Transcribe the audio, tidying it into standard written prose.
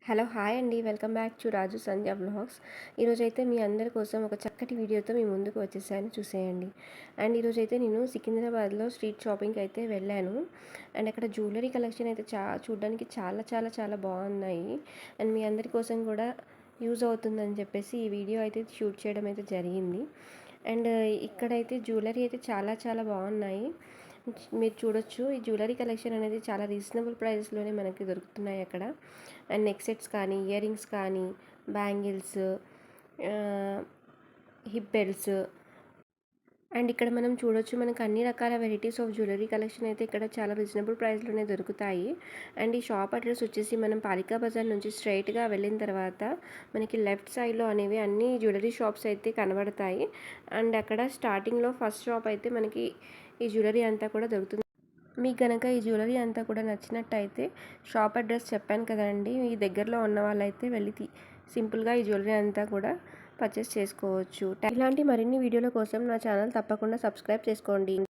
Hello hi అండి, welcome back to Raju Sandhya vlogs. ఈరోజైతే మీ అందరి కోసం ఒక చక్కటి వీడియోతో మీ ముందుకు వచ్చేసాను, చూసేయండి. అండ్ ఈరోజైతే నేను సికింద్రాబాద్లో స్ట్రీట్ షాపింగ్కి అయితే వెళ్ళాను. అండ్ అక్కడ జ్యువెలరీ కలెక్షన్ అయితే చూడడానికి చాలా చాలా చాలా బాగున్నాయి. అండ్ మీ అందరి కోసం కూడా యూజ్ అవుతుందని చెప్పేసి ఈ వీడియో అయితే షూట్ చేయడం అయితే జరిగింది. అండ్ ఇక్కడైతే జ్యువెలరీ అయితే చాలా చాలా బాగున్నాయి. మీరు చూడొచ్చు, ఈ జ్యువెలరీ కలెక్షన్ అనేది చాలా రీజనబుల్ ప్రైస్లోనే మనకి దొరుకుతున్నాయి అక్కడ. అండ్ నెక్ సెట్స్ కానీ, ఇయర్ రింగ్స్ కానీ, బ్యాంగిల్స్, హిప్ బెల్ట్స్. అండ్ ఇక్కడ మనం చూడొచ్చు, మనకు అన్ని రకాల వెరైటీస్ ఆఫ్ జ్యువెలరీ కలెక్షన్ అయితే ఇక్కడ చాలా రీజనబుల్ ప్రైస్లోనే దొరుకుతాయి. అండ్ ఈ షాప్ అడ్రస్ వచ్చేసి మనం పాలికా బజార్ నుంచి స్ట్రైట్గా వెళ్ళిన తర్వాత మనకి లెఫ్ట్ సైడ్లో అనేవి అన్ని జ్యువెలరీ షాప్స్ అయితే కనబడతాయి. అండ్ అక్కడ స్టార్టింగ్లో ఫస్ట్ షాప్ అయితే మనకి ఈ జ్యువెలరీ అంతా కూడా దొరుకుతుంది. మీకు కనుక ఈ జ్యువెలరీ అంతా కూడా నచ్చినట్టయితే షాప్ అడ్రస్ చెప్పాను కదండి, మీ దగ్గరలో ఉన్న వాళ్ళైతే వెళ్ళి సింపుల్గా ఈ జ్యువెలరీ అంతా కూడా పర్చేస్ చేసుకోవచ్చు. ఇలాంటి మరిన్ని వీడియోల కోసం నా ఛానల్ తప్పకుండా సబ్స్క్రైబ్ చేసుకోండి.